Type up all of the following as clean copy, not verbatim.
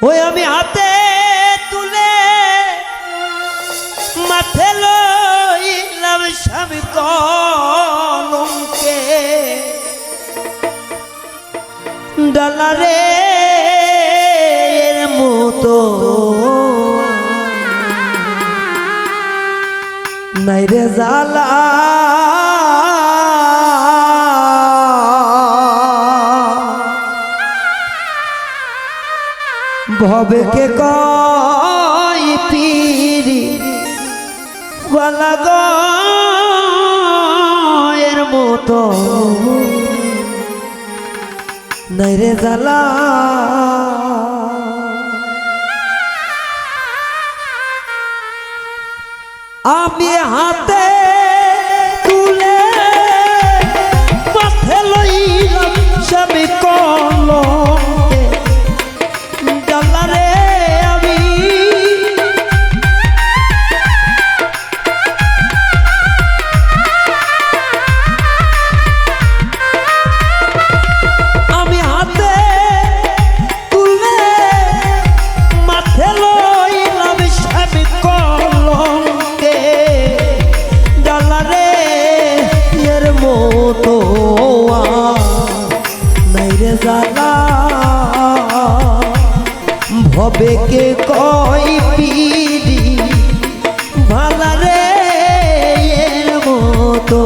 ওই আমি হাতে তুলে মাথে লইলাম স্বামী কলঙ্কে ডালারে মতো নাই রে জালা ভবে কে কই পিরি বালা গো এর মতো নাই রে জালা আমি হাতে তুলে মাথে লইলাম স্বামী কলঙ্কে ডালারে আমি হাতে তুলে মাথে লইলাম স্বামী কলঙ্কে ডালারে এর মতো নাই রে জালা ভবে কে কই পিরি ভালা রে এর মতো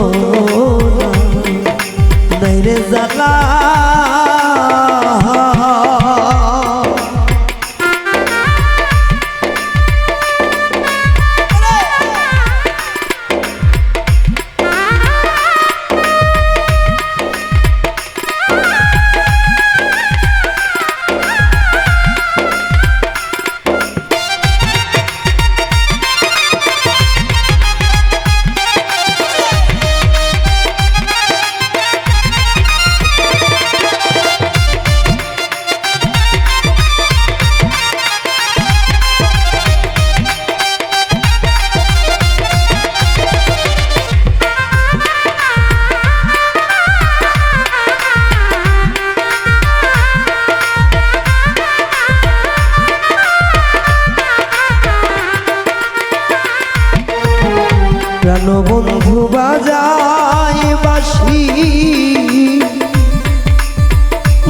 নাই রে জালা প্রাণবন্ধু বাজায় বাঁশি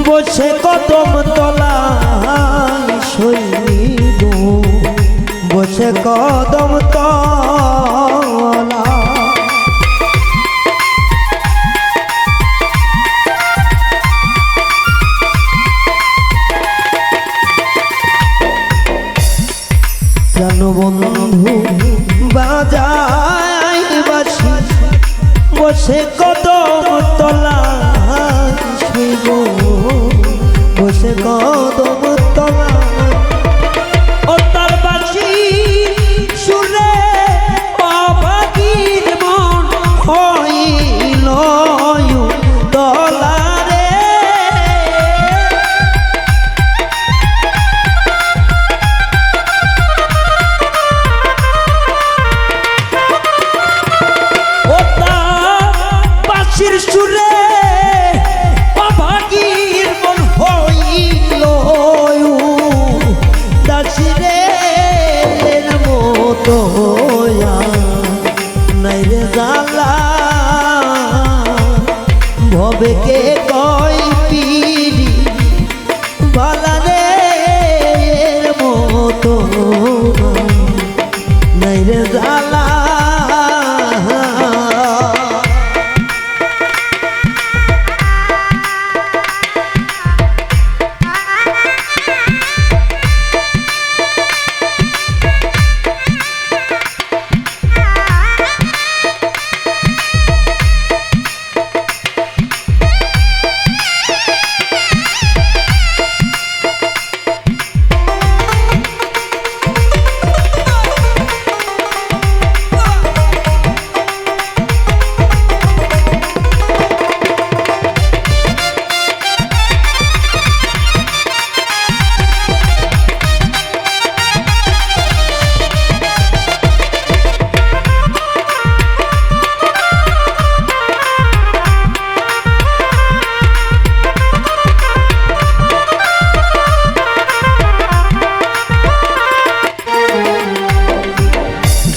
বসে কদম তলায় শৈব বসে কদম তলা প্রাণবন্ধু বাজায় বসে কদম তলা শুইব বসে কদম তলা ও তার বাঁশি সুরে অভাগীর মন হইল তলা রে সুরে অভাগীর মন হইল দাসিরে মতো নাই রে জালা ভবে কে কই পিরি ভালা রে মতো নাই রে জালা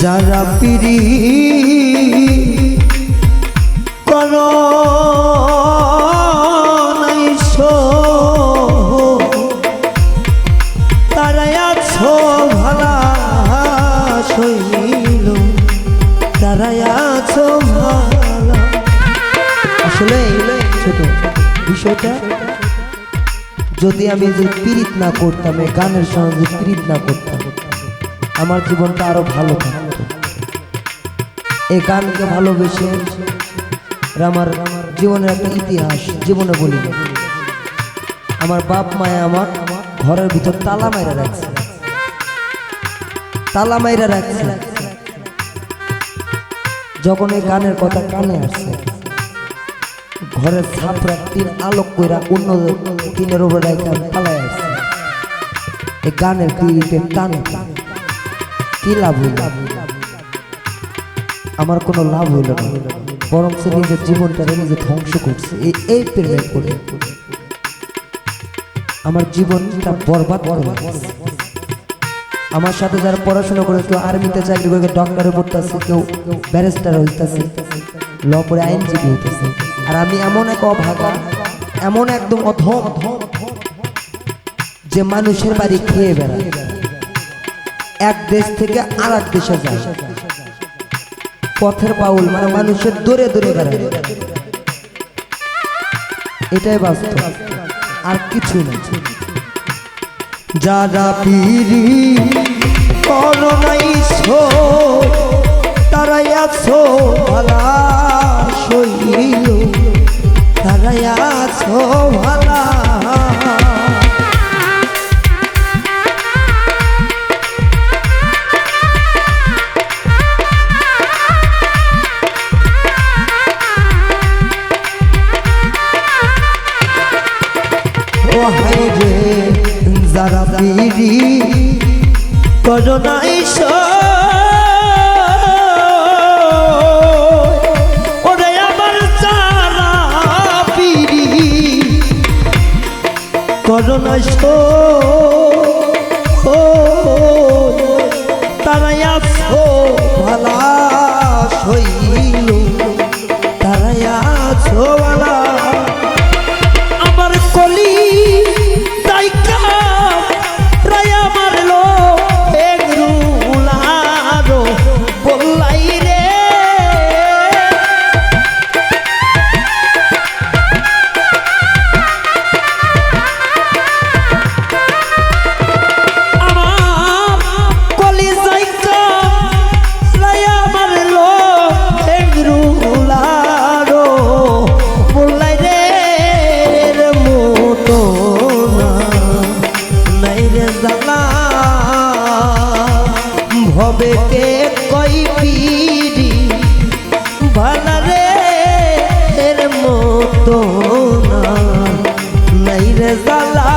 যারা পিরি করো নাইছো তারাই আছো ভালা শৈল তারাই আছো ভালা। আসলে ছোট বিষয়টা, যদি আমি যে পীড়িত না করতাম, এই গানের সঙ্গে পীড়িত না করতাম, আমার জীবনটা আরো ভালো থাকতো। এই গানকে ভালোবেসে আমার জীবনের একটা ইতিহাস জীবনে বলি। আমার বাপ মায়ে আমার ঘরের ভিতর তালা মাইরা রাখছে, তালা মাইরা রাখছে। যখন এই গানের কথা কানে আসছে, ঘরের ছাপরা টিন আলোক কইরা অন্য টিনের উপরে রেখে পালায় আসছে। এই গানের পীড়িতের টানে কি লাভ হইল? আমার কোনো লাভ হইল না, বরং সে নিজের জীবনটা নিজে ধ্বংস করছে। এই প্রেমে করে আমার জীবনটা বরবাদ করে। আমার সাথে যারা পড়াশোনা করে, কেউ আর্মিতে চাকরি করে ডক্টরে পড়তেছে, কেউ ব্যারিস্টার হইতেছে, ল পড়ে আইনজীবী হইতেছে। আর আমি এমন এক অভাগা, এমন একদম অধম যে মানুষের বাড়ি খেয়ে বেড়ায়, এক দেশ থেকে আর এক দেশে যায়, পথের বাউল, মানে মানুষের দূরে দূরে বেড়ায়। এটাই বাস্তব, আর কিছু না। যারা পিরি করো নাইছো তারাই আছো ভালা শৈল তারাই আছো ভালা। ও হায় রে যারা পিরি করো নাইছো, ওরে আমার যারা পিরি করো নাইছো, তারাই আছো ভালা শৈল তারাই আছো ভালা। আমার কলি তাইকা রায়া মারলো এগরুলারো বললাই রে, আমার কলি তাইকা রায়া মারলো এগরুলারো বললাই রে মতো না নাই রে জালা ভবে কে কই পিরি ভালা রে এর মতো না নাই রে জালা।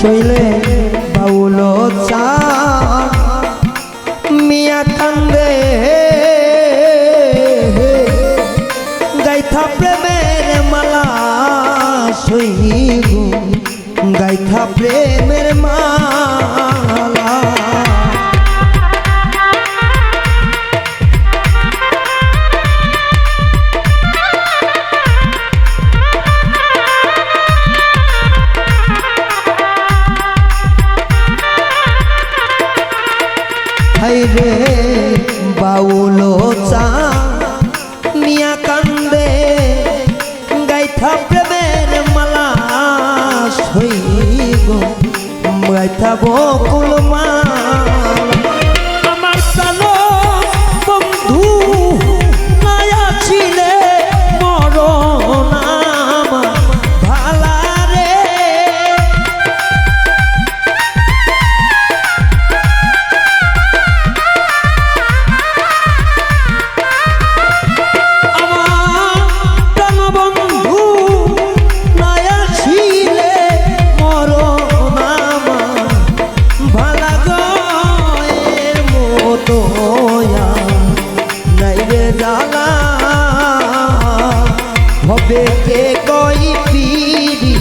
শৈলে বাউলো চা মিয়া কান্দে গাইথা প্রেমের মালা শৈগু গাইথা প্রেমের মালা। রে বাউলো চা মিয়া কান্দে গাইথা প্রেমের গাইতা বকুল মাল আমার প্রাণ বন্ধু মায়া ছিলে মরণ আমার ভালা রে আমার প্রাণ বন্ধু মায়া ছিলে মরণ আমার ভালা গয়ের মতো নাই রে জালা হবে কে কই পিরি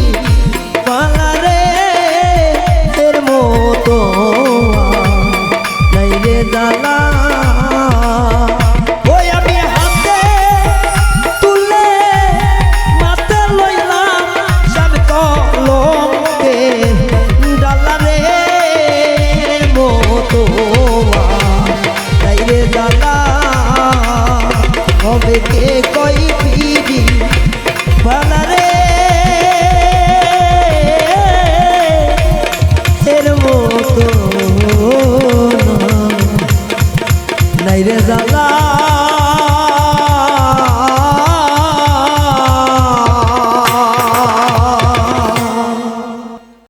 ভালা রে এর মতো নাই রে জালা ওই আমি হাতে তুলে মাতে লইলাম সব কলমকে ডালা রে মতো নাই রে জালা হবে কে কই পিরি ভালা রে এর মতো নাই রে জালা